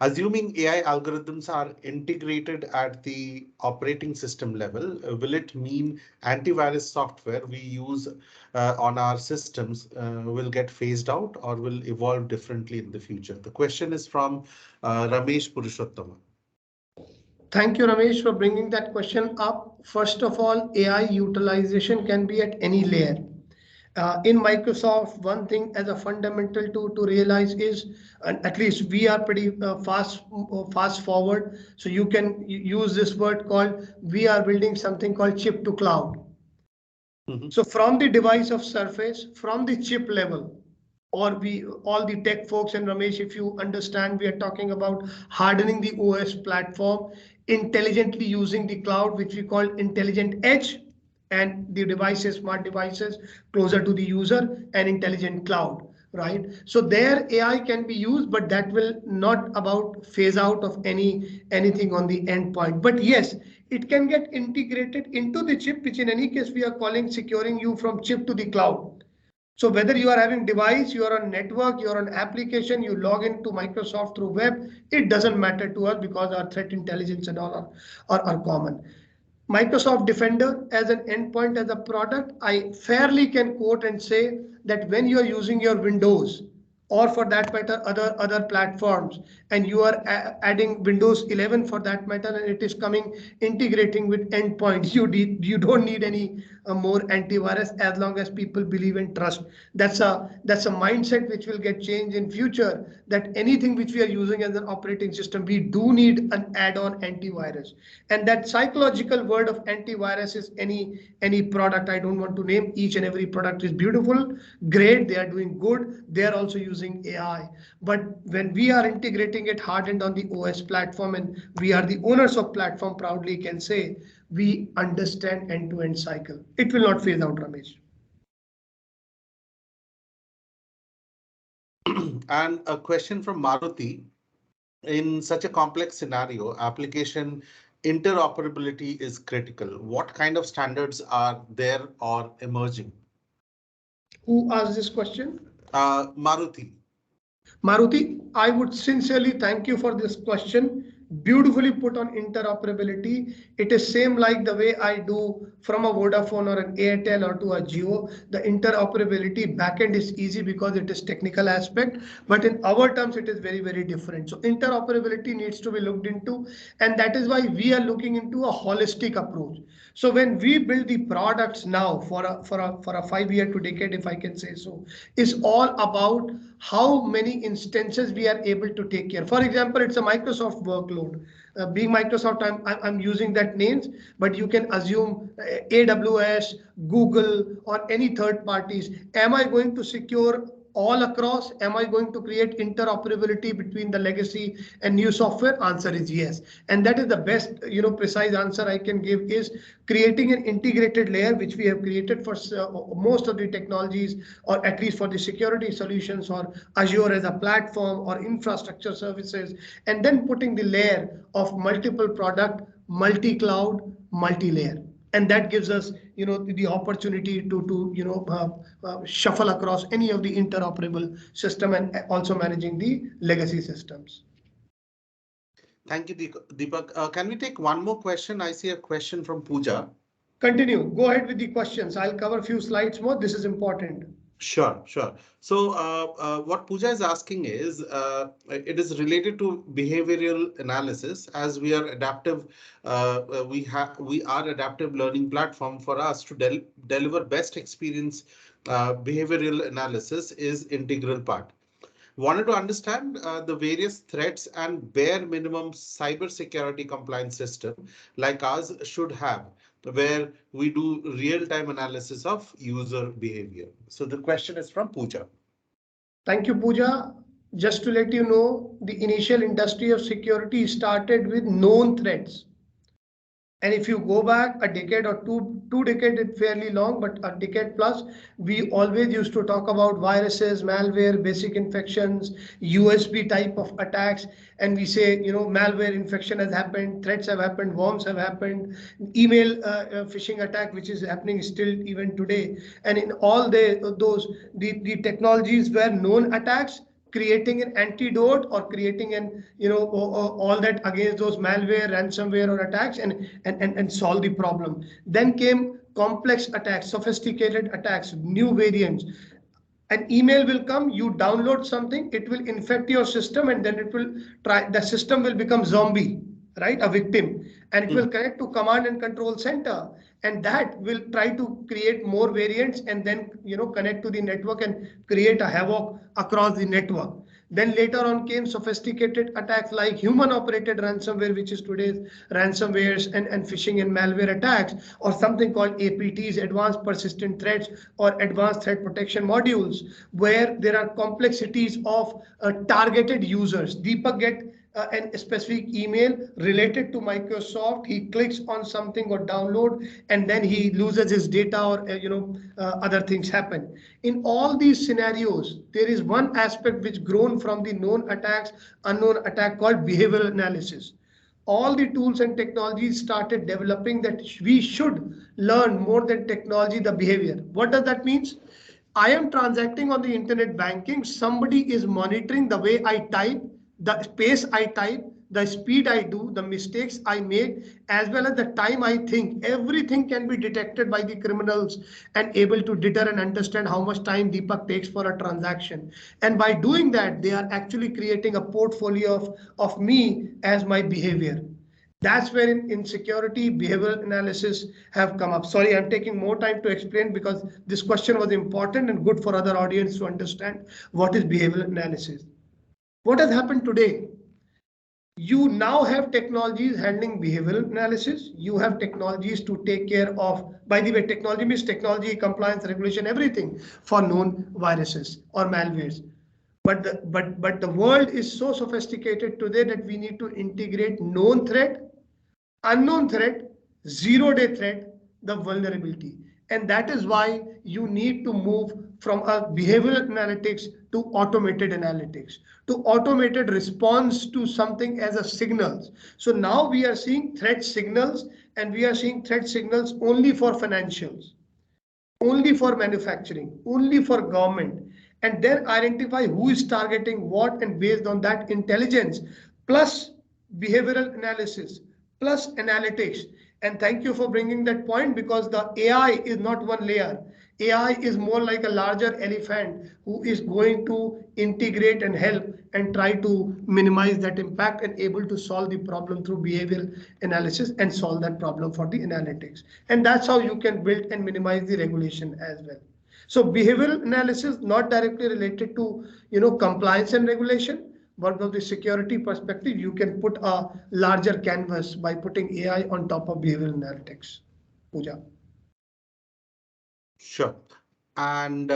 Assuming AI algorithms are integrated at the operating system level, will it mean antivirus software we use on our systems will get phased out or will evolve differently in the future? The question is from Ramesh Purushottama. Thank you, Ramesh, for bringing that question up. First of all, AI utilization can be at any layer. In Microsoft, one thing as a fundamental to realize is, and at least we are pretty fast forward. So you can use this word called, we are building something called chip to cloud. So from the device of surface, from the chip level, or all the tech folks, and Ramesh, if you understand, we are talking about hardening the OS platform, intelligently using the cloud, which we call intelligent edge, and the devices, smart devices closer to the user, and intelligent cloud, right? So there AI can be used, but that will not about phase out of anything on the endpoint. But yes, it can get integrated into the chip, which in any case we are calling securing you from chip to the cloud. So whether you are having device, you are on network, you are on application, you log into Microsoft through web, it doesn't matter to us because our threat intelligence and all are common. Microsoft Defender as an endpoint, as a product, I fairly can quote and say that when you are using your Windows, or for that matter other platforms, and you are adding Windows 11 for that matter, and it is coming integrating with endpoints, you don't need any more antivirus, as long as people believe and trust. That's a mindset which will get changed in future, that anything which we are using as an operating system, we do need an add-on antivirus. And that psychological word of antivirus is any product. I don't want to name each and every product is beautiful, great, they are doing good, they are also using AI. But when we are integrating it hardened on the OS platform, and we are the owners of platform, proudly can say we understand end-to-end cycle. It will not phase out, Ramesh. And a question from Maruti. In such a complex scenario, application interoperability is critical. What kind of standards are there or emerging? Who asked this question? Maruti. Maruti, I would sincerely thank you for this question. Beautifully put on interoperability. It is same like the way I do from a Vodafone or an Airtel or to a Jio. The interoperability backend is easy because it is technical aspect, but in our terms, it is very, very different. So interoperability needs to be looked into, and that is why we are looking into a holistic approach. So when we build the products now for a 5 year to decade, if I can say so, is all about how many instances we are able to take care. For example, it's a Microsoft workload. Being Microsoft, I'm using that names, but you can assume AWS, Google, or any third parties. Am I going to secure all across? Am I going to create interoperability between the legacy and new software? Answer is yes. And that is the best, precise answer I can give is creating an integrated layer, which we have created for most of the technologies, or at least for the security solutions, or Azure as a platform, or infrastructure services, and then putting the layer of multiple product, multi-cloud, multi-layer. And that gives us the opportunity to shuffle across any of the interoperable system, and also managing the legacy systems. Thank you, Deepak. Can we take one more question? I see a question from Pooja. Continue. Go ahead with the questions. I'll cover a few slides more. This is important. Sure, sure. So what Pooja is asking is, it is related to behavioral analysis. As we are adaptive, we are adaptive learning platform. For us to deliver best experience, behavioral analysis is integral part. Wanted to understand the various threats and bare minimum cybersecurity compliance system like ours should have, where we do real-time analysis of user behavior. So the question is from Pooja. Thank you, Pooja. Just to let you know, the initial industry of security started with known threats. And if you go back a decade or two decades, it's fairly long, but a decade plus, we always used to talk about viruses, malware, basic infections, USB type of attacks. And we say, malware infection has happened, threats have happened, worms have happened, email phishing attack, which is happening still even today. And in all the technologies were known attacks, creating an antidote, or creating an all that against those malware, ransomware, or attacks, and solve the problem. Then came complex attacks, sophisticated attacks, new variants. An email will come, you download something, it will infect your system, and then the system will become zombie, right? A victim, and it will connect to command and control center, and that will try to create more variants, and then connect to the network and create a havoc across the network. Then later on came sophisticated attacks like human operated ransomware, which is today's ransomwares and phishing and malware attacks, or something called APTs, advanced persistent threats, or advanced threat protection modules, where there are complexities of targeted users. Deepak get a specific email related to Microsoft, he clicks on something or download, and then he loses his data, or other things happen. In all these scenarios, there is one aspect which grown from the known attacks, unknown attack, called behavioral analysis. All the tools and technologies started developing that we should learn more than technology, the behavior. What does that mean? I am transacting on the internet banking. Somebody is monitoring the way I type, the space I type, the speed I do, the mistakes I make, as well as the time I think. Everything can be detected by the criminals and able to deter and understand how much time Deepak takes for a transaction. And by doing that, they are actually creating a portfolio of me as my behavior. That's where in security, behavioral analysis have come up. Sorry, I'm taking more time to explain because this question was important and good for other audience to understand what is behavioral analysis. What has happened today? You now have technologies handling behavioral analysis. You have technologies to take care of, by the way, technology means technology, compliance, regulation, everything for known viruses or malwares. But the world is so sophisticated today that we need to integrate known threat, unknown threat, zero-day threat, the vulnerability. And that is why you need to move from a behavioral analytics to automated analytics, to automated response to something as a signals. So now we are seeing threat signals, and we are seeing threat signals only for financials, only for manufacturing, only for government, and then identify who is targeting what, and based on that intelligence, plus behavioral analysis, plus analytics. And thank you for bringing that point, because the AI is not one layer. AI is more like a larger elephant who is going to integrate and help and try to minimize that impact and able to solve the problem through behavioral analysis and solve that problem for the analytics. And that's how you can build and minimize the regulation as well. So behavioral analysis not directly related to compliance and regulation, but from the security perspective, you can put a larger canvas by putting AI on top of behavioral analytics. Pooja. Sure. And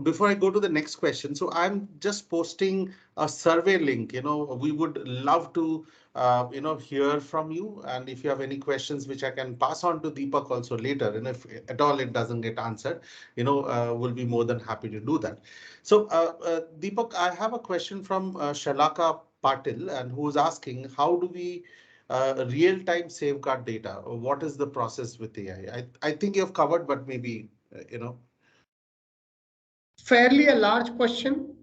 before I go to the next question, so I'm just posting a survey link. We would love to, hear from you. And if you have any questions, which I can pass on to Deepak also later, and if at all it doesn't get answered, we'll be more than happy to do that. So, Deepak, I have a question from Shalaka Patil, and who's asking, how do we real-time safeguard data? What is the process with AI? I think you've covered, but maybe, Fairly a large question.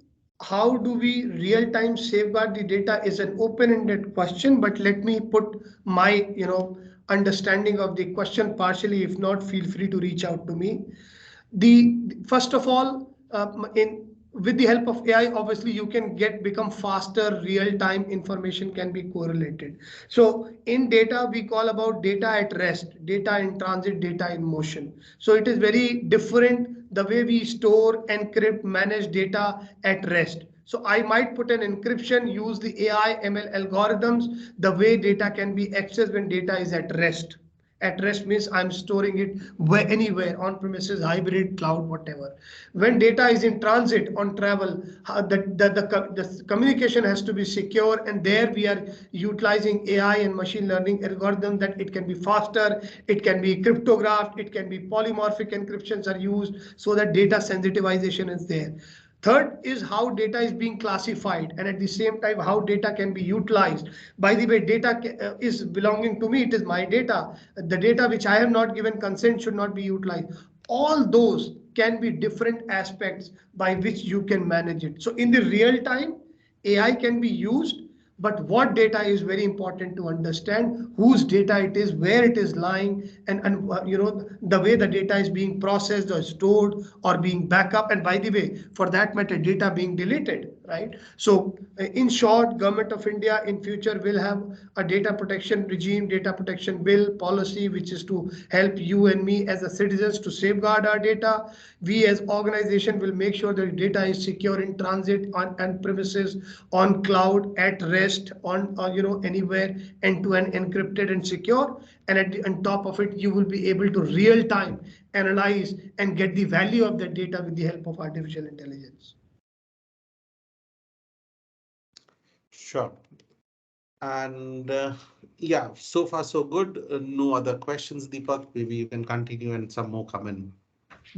How do we real-time safeguard the data is an open-ended question, but let me put my understanding of the question partially. If not, feel free to reach out to me. The first of all, in with the help of AI, obviously you can become faster, real-time information can be correlated. So in data, we call about data at rest, data in transit, data in motion. So it is very different the way we store, encrypt, manage data at rest. So I might put an encryption, use the AI ML algorithms, the way data can be accessed when data is at rest. At rest means I'm storing it anywhere, on premises, hybrid, cloud, whatever. When data is in transit, on travel, the communication has to be secure, and there we are utilizing AI and machine learning algorithm that it can be faster, it can be cryptographed, it can be polymorphic encryptions are used so that data sensitivization is there. Third is how data is being classified, and at the same time how data can be utilized. By the way, data is belonging to me, it is my data. The data which I have not given consent should not be utilized. All those can be different aspects by which you can manage it. So in the real time, AI can be used, but what data is very important to understand, whose data it is, where it is lying, and the way the data is being processed or stored or being backup, and by the way, for that matter, data being deleted, right? So in short, Government of India in future will have a data protection regime, data protection bill policy, which is to help you and me as a citizens to safeguard our data. We as organization will make sure that data is secure in transit, on premises, on cloud, at rest, on anywhere, end-to-end encrypted and secure. And on top of it, you will be able to real time analyze and get the value of that data with the help of artificial intelligence. sure. And yeah, so far so good. No other questions, Deepak. Maybe you can continue and some more come in.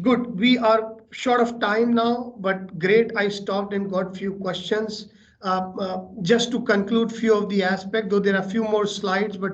Good. We are short of time now, but great. I stopped and got few questions. Just to conclude few of the aspects, though there are few more slides, but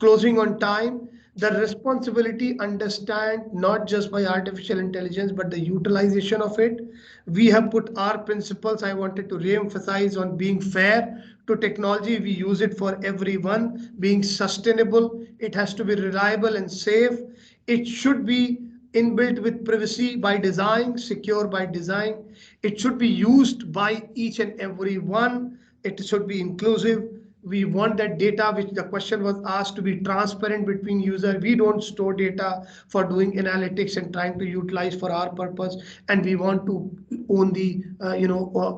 closing on time. The responsibility understand not just by artificial intelligence but the utilization of it. We have put our principles, I wanted to re-emphasize, on being fair to technology. We use it for everyone. Being sustainable, it has to be reliable and safe. It should be inbuilt with privacy by design, secure by design. It should be used by each and every one. It should be inclusive. We want that data, which the question was asked, to be transparent between user. We don't store data for doing analytics and trying to utilize for our purpose, and we want to own the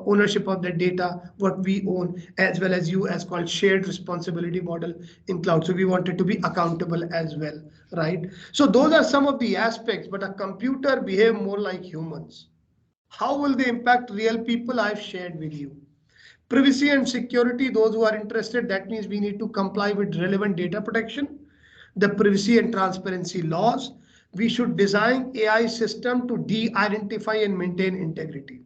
ownership of the data, what we own, as well as you, as called shared responsibility model in cloud. So we want it to be accountable as well, right? So those are some of the aspects, but a computer behave more like humans. How will they impact real people? I've shared with you. Privacy and security, those who are interested, that means we need to comply with relevant data protection, the privacy and transparency laws. We should design AI system to de-identify and maintain integrity.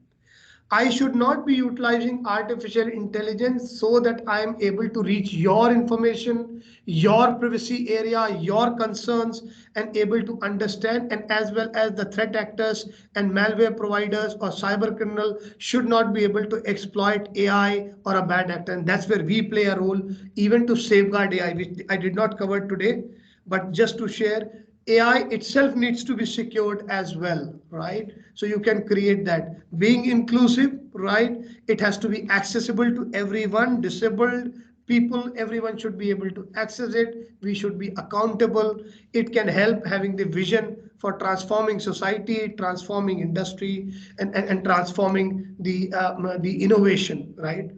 I should not be utilizing artificial intelligence so that I am able to reach your information, your privacy area, your concerns, and able to understand, and as well as the threat actors and malware providers or cyber criminal should not be able to exploit AI or a bad actor. And that's where we play a role, even to safeguard AI, which I did not cover today, but just to share, AI itself needs to be secured as well, right? So you can create that. Being inclusive, right? It has to be accessible to everyone, disabled people, everyone should be able to access it. We should be accountable. It can help having the vision for transforming society, transforming industry, and transforming the innovation, right?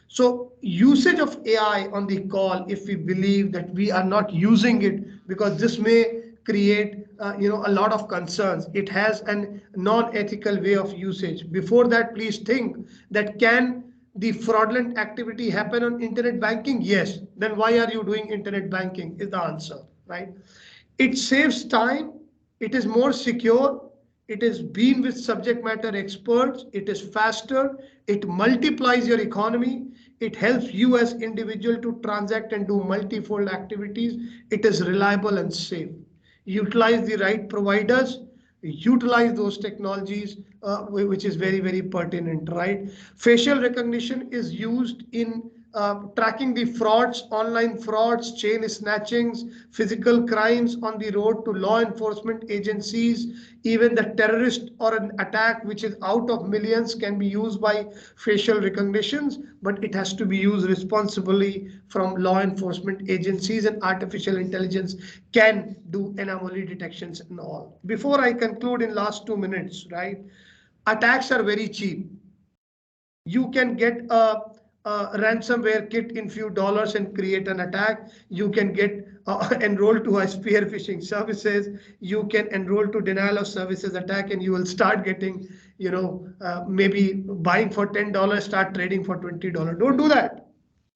So usage of AI on the call, if we believe that we are not using it, because this may create a lot of concerns. It has an non-ethical way of usage. Before that, please think that can the fraudulent activity happen on internet banking? Yes. Then why are you doing internet banking is the answer, right? It saves time. It is more secure. It is been with subject matter experts. It is faster. It multiplies your economy. It helps you as individual to transact and do multifold activities. It is reliable and safe. Utilize the right providers, utilize those technologies, which is very, very pertinent, right? Facial recognition is used in tracking the frauds, online frauds, chain snatchings, physical crimes on the road to law enforcement agencies. Even the terrorist or an attack which is out of millions can be used by facial recognitions, but it has to be used responsibly from law enforcement agencies, and artificial intelligence can do anomaly detections and all. Before I conclude in last 2 minutes, right? Attacks are very cheap. You can get a ransomware kit in few dollars and create an attack. You can get enroll to a spear phishing services. You can enroll to denial of services attack, and you will start getting, maybe buying for $10, start trading for $20. Don't do that.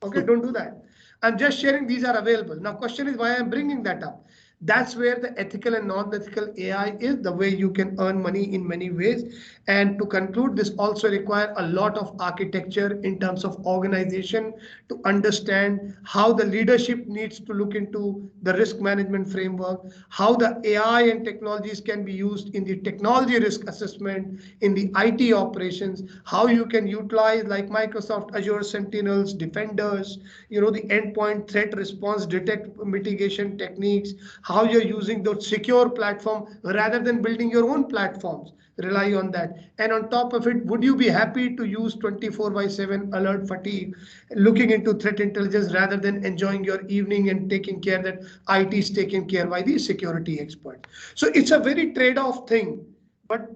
Okay, don't do that. I'm just sharing these are available. Now, question is why I'm bringing that up. That's where the ethical and non-ethical AI is, the way you can earn money in many ways. And to conclude, this also requires a lot of architecture in terms of organization to understand how the leadership needs to look into the risk management framework, how the AI and technologies can be used in the technology risk assessment, in the IT operations, how you can utilize like Microsoft Azure Sentinels, Defenders, the endpoint threat response, detect mitigation techniques, how you're using those secure platform rather than building your own platforms. Rely on that. And on top of it, would you be happy to use 24/7 alert fatigue, looking into threat intelligence rather than enjoying your evening and taking care that IT is taken care by the security expert? So it's a very trade-off thing. But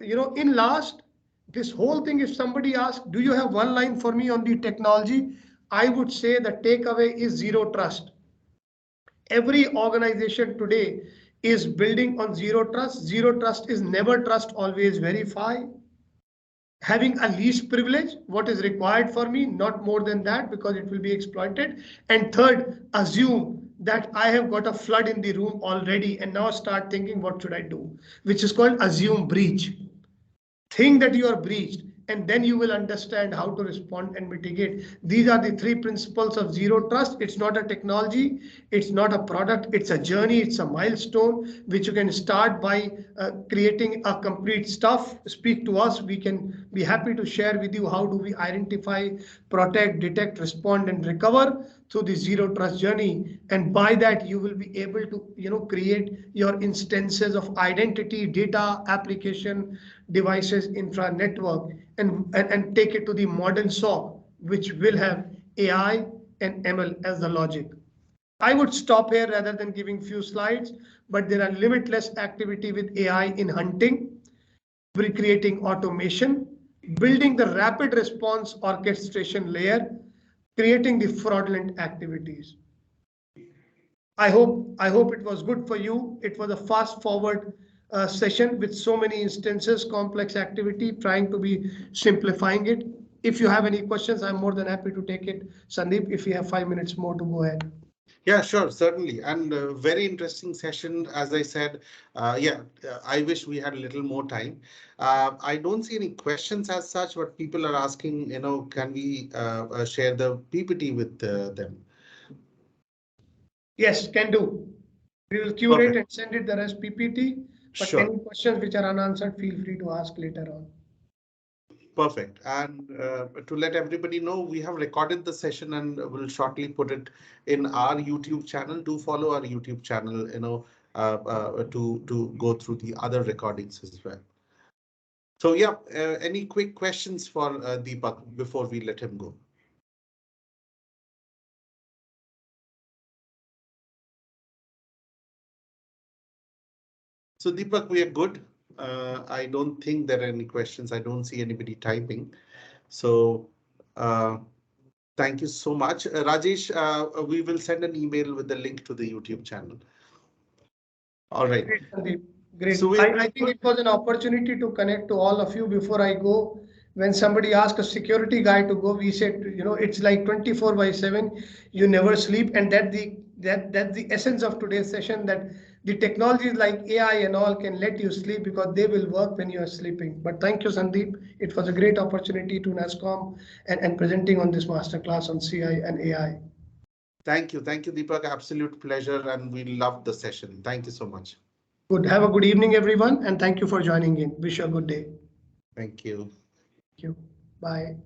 in last, this whole thing, if somebody asks, do you have one line for me on the technology? I would say the takeaway is zero trust. Every organization today is building on zero trust. Zero trust is never trust, always verify. Having a least privilege, what is required for me, not more than that, because it will be exploited. And third, assume that I have got a flood in the room already and now start thinking what should I do, which is called assume breach. Think that you are breached and then you will understand how to respond and mitigate. These are the three principles of zero trust. It's not a technology, it's not a product, it's a journey, it's a milestone which you can start by creating a complete stuff. Speak to us, we can be happy to share with you how do we identify, protect, detect, respond, and recover through the zero trust journey. And by that you will be able to create your instances of identity, data, application, devices, infra, network, and take it to the modern SOC, which will have AI and ML as the logic. I would stop here rather than giving few slides, but there are limitless activity with AI in hunting, creating automation, building the rapid response orchestration layer, creating the fraudulent activities. I hope it was good for you. It was a fast forward session with so many instances, complex activity, trying to be simplifying it. If you have any questions, I'm more than happy to take it. Sandeep, if you have 5 minutes more to go ahead. Yeah, sure, certainly. And very interesting session, as I said. I wish we had a little more time. I don't see any questions as such, but people are asking, can we share the PPT with them? Yes, can do. We will curate Perfect. and send it the rest PPT. But Sure. any questions which are unanswered, feel free to ask later on. Perfect. And to let everybody know, we have recorded the session and will shortly put it in our YouTube channel. Do follow our YouTube channel, to go through the other recordings as well. So yeah, any quick questions for Deepak before we let him go? So Deepak, we are good. I don't think there are any questions. I don't see anybody typing. So thank you so much. Rajesh, we will send an email with the link to the YouTube channel. All right. Great, Sandeep. Great. So I think it was an opportunity to connect to all of you before I go. When somebody asked a security guy to go, we said, it's like 24/7. You never sleep, and that's the essence of today's session. That the technologies like AI and all can let you sleep because they will work when you are sleeping. But thank you, Sandeep. It was a great opportunity to NASCOM and presenting on this masterclass on CI and AI. Thank you. Thank you, Deepak. Absolute pleasure. And we loved the session. Thank you so much. Good. Have a good evening, everyone. And thank you for joining in. Wish you a good day. Thank you. Thank you. Bye.